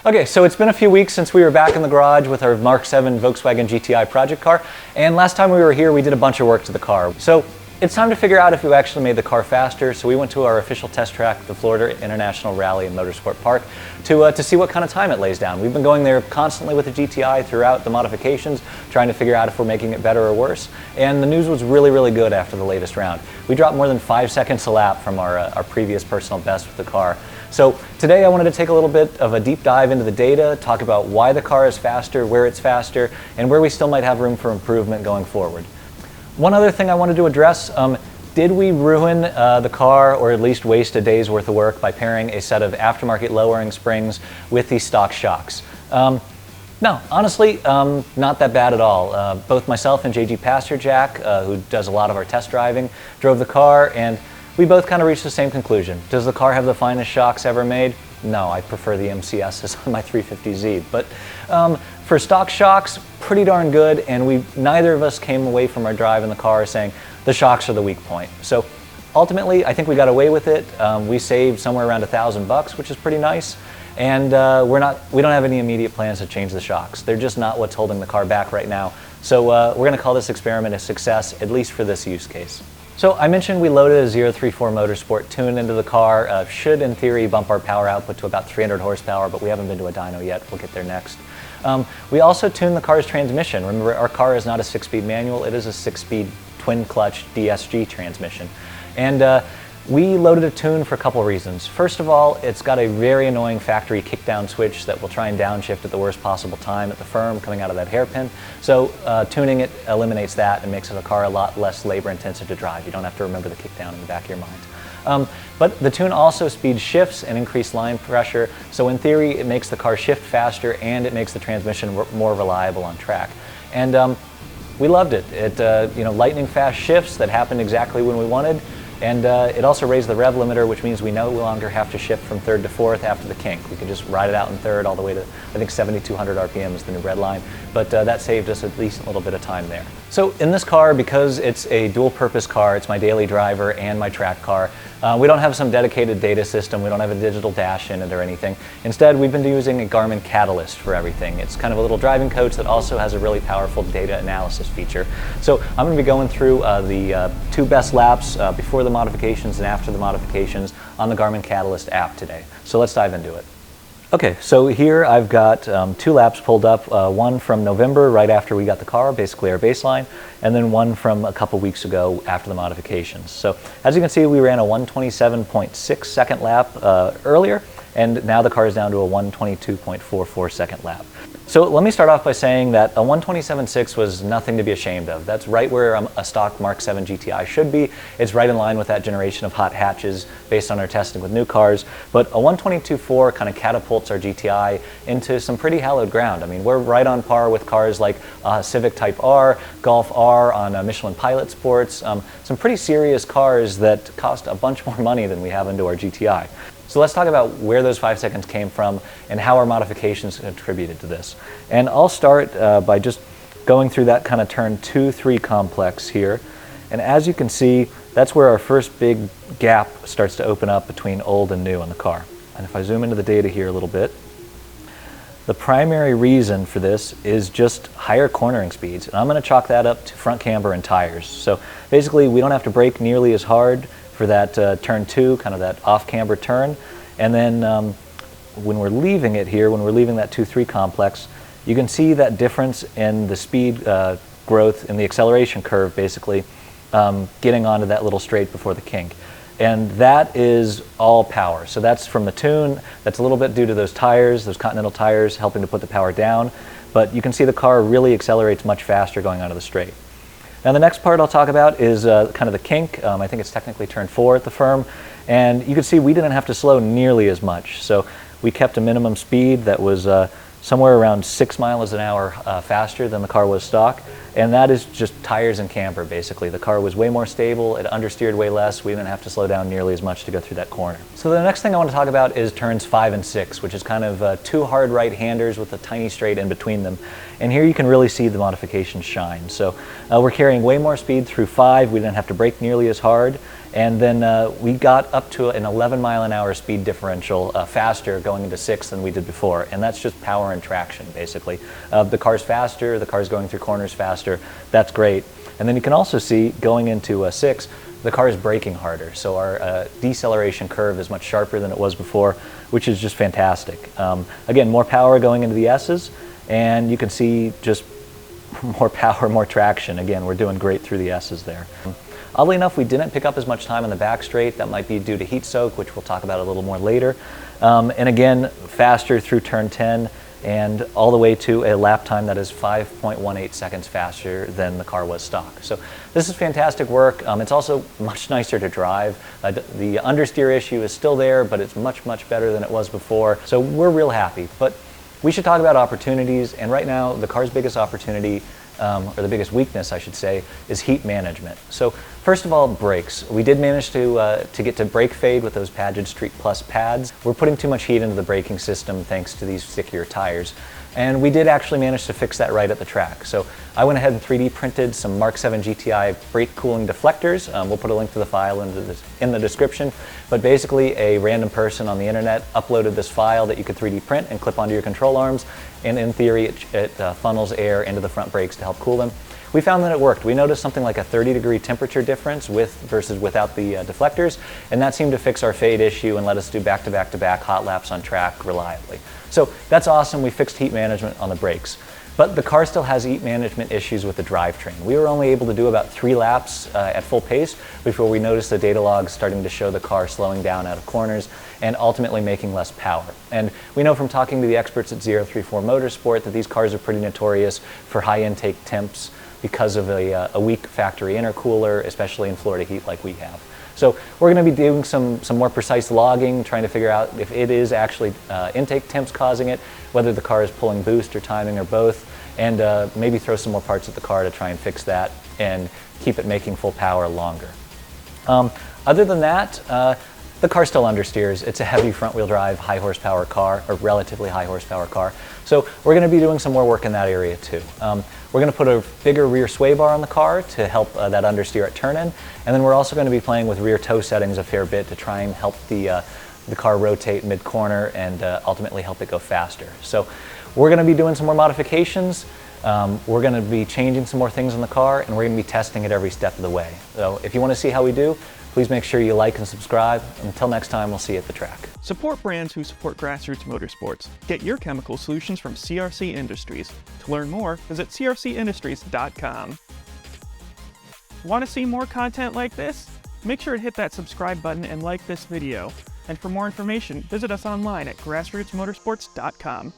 Okay, so it's been a few weeks since we were back in the garage with our Mk7 Volkswagen GTI project car, and last time we were here we did a bunch of work to the car. So it's time to figure out if we actually made the car faster, so we went to our official test track, the Florida International Rally and Motorsport Park, to see what kind of time it lays down. We've been going there constantly with the GTI throughout the modifications, trying to figure out if we're making it better or worse, and the news was really, really good after the latest round. We dropped more than 5 seconds a lap from our previous personal best with the car. So today I wanted to take a little bit of a deep dive into the data, talk about why the car is faster, where it's faster, and where we still might have room for improvement going forward. One other thing I wanted to address, did we ruin the car or at least waste a day's worth of work by pairing a set of aftermarket lowering springs with these stock shocks? No, honestly, not that bad at all. Both myself and JG Pasterjack, who does a lot of our test driving, drove the car, and we both kind of reached the same conclusion. Does the car have the finest shocks ever made? No, I prefer the MCSs on my 350Z. But for stock shocks, pretty darn good, and neither of us came away from our drive in the car saying the shocks are the weak point. So ultimately, I think we got away with it. We saved somewhere around $1,000, which is pretty nice. And we don't have any immediate plans to change the shocks. They're just not what's holding the car back right now. So we're going to call this experiment a success, at least for this use case. So I mentioned we loaded a 034 Motorsport tune into the car. Should, in theory, bump our power output to about 300 horsepower, but we haven't been to a dyno yet. We'll get there next. We also tuned the car's transmission. Remember, our car is not a 6-speed manual. It is a 6-speed twin-clutch DSG transmission. And we loaded a tune for a couple of reasons. First of all, it's got a very annoying factory kickdown switch that will try and downshift at the worst possible time at the firm coming out of that hairpin. So tuning it eliminates that and makes the car a lot less labor intensive to drive. You don't have to remember the kickdown in the back of your mind. But the tune also speeds shifts and increased line pressure, so in theory it makes the car shift faster and it makes the transmission more reliable on track. And we loved it. Lightning fast shifts that happened exactly when we wanted. And it also raised the rev limiter, which means we no longer have to shift from third to fourth after the kink. We can just ride it out in third all the way to, I think, 7,200 RPM is the new red line. But that saved us at least a little bit of time there. So in this car, because it's a dual-purpose car, it's my daily driver and my track car, we don't have some dedicated data system. We don't have a digital dash in it or anything. Instead, we've been using a Garmin Catalyst for everything. It's kind of a little driving coach that also has a really powerful data analysis feature. So I'm going to be going through the 2 best laps before the modifications and after the modifications on the Garmin Catalyst app today. So let's dive into it. Okay, so here I've got 2 laps pulled up, one from November right after we got the car, basically our baseline, and then one from a couple weeks ago after the modifications. So as you can see, we ran a 127.6 second lap earlier, and now the car is down to a 122.44 second lap. So let me start off by saying that a 127.6 was nothing to be ashamed of. That's right where a stock Mk7 GTI should be. It's right in line with that generation of hot hatches based on our testing with new cars. But a 122.4 kind of catapults our GTI into some pretty hallowed ground. I mean, we're right on par with cars like Civic Type R, Golf R on Michelin Pilot Sports, some pretty serious cars that cost a bunch more money than we have into our GTI. So let's talk about where those 5 seconds came from and how our modifications contributed to this. And I'll start by just going through that kind of turn 2-3 complex here. And as you can see, that's where our first big gap starts to open up between old and new on the car. And if I zoom into the data here a little bit, the primary reason for this is just higher cornering speeds. And I'm going to chalk that up to front camber and tires. So basically, we don't have to brake nearly as hard for that turn 2, kind of that off-camber turn. And then when we're leaving it here, when we're leaving that 2-3 complex, you can see that difference in the speed growth in the acceleration curve, basically, getting onto that little straight before the kink. And that is all power. So that's from the tune. That's a little bit due to those tires, those Continental tires, helping to put the power down. But you can see the car really accelerates much faster going onto the straight. Now the next part I'll talk about is kind of the kink. I think it's technically turn 4 at the firm. And you can see we didn't have to slow nearly as much. So we kept a minimum speed that was somewhere around 6 miles an hour faster than the car was stock. And that is just tires and camber, basically. The car was way more stable, it understeered way less, we didn't have to slow down nearly as much to go through that corner. So the next thing I want to talk about is turns 5 and 6, which is kind of 2 hard right-handers with a tiny straight in between them. And here you can really see the modifications shine. So we're carrying way more speed through 5, we didn't have to brake nearly as hard. And then we got up to an 11-mile-an-hour speed differential faster going into 6 than we did before. And that's just power and traction, basically. The car's faster, the car's going through corners faster. That's great. And then you can also see going into 6, the car is braking harder. So our deceleration curve is much sharper than it was before, which is just fantastic. Again, more power going into the S's, and you can see just more power, more traction. Again, we're doing great through the S's there. Oddly enough, we didn't pick up as much time on the back straight. That might be due to heat soak, which we'll talk about a little more later. And again, faster through turn 10 and all the way to a lap time that is 5.18 seconds faster than the car was stock. So this is fantastic work. It's also much nicer to drive. The understeer issue is still there, but it's much, much better than it was before. So we're real happy. But we should talk about opportunities, and right now the car's biggest opportunity, or the biggest weakness I should say, is heat management. So first of all, brakes. We did manage to get to brake fade with those Paget Street Plus pads. We're putting too much heat into the braking system thanks to these stickier tires. And we did actually manage to fix that right at the track. So I went ahead and 3D printed some Mk7 GTI brake cooling deflectors. We'll put a link to the file in the description. But basically, a random person on the internet uploaded this file that you could 3D print and clip onto your control arms. And in theory, it funnels air into the front brakes to help cool them. We found that it worked. We noticed something like a 30-degree temperature difference with versus without the deflectors, and that seemed to fix our fade issue and let us do back-to-back-to-back hot laps on track reliably. So that's awesome. We fixed heat management on the brakes. But the car still has heat management issues with the drivetrain. We were only able to do about 3 laps at full pace before we noticed the data logs starting to show the car slowing down out of corners and ultimately making less power. And we know from talking to the experts at 034 Motorsport that these cars are pretty notorious for high intake temps because of a weak factory intercooler, especially in Florida heat like we have. So we're going to be doing some more precise logging, trying to figure out if it is actually intake temps causing it, whether the car is pulling boost or timing or both, and maybe throw some more parts at the car to try and fix that and keep it making full power longer. Other than that, the car still understeers. It's a heavy front-wheel drive, high horsepower car, or relatively high horsepower car. So we're going to be doing some more work in that area too. We're going to put a bigger rear sway bar on the car to help that understeer at turn-in, and then we're also going to be playing with rear toe settings a fair bit to try and help the car rotate mid-corner and ultimately help it go faster. So we're going to be doing some more modifications. We're going to be changing some more things in the car, and we're going to be testing it every step of the way. So if you want to see how we do, please make sure you like and subscribe. Until next time, we'll see you at the track. Support brands who support grassroots motorsports. Get your chemical solutions from CRC Industries. To learn more, visit crcindustries.com. Want to see more content like this? Make sure to hit that subscribe button and like this video. And for more information, visit us online at grassrootsmotorsports.com.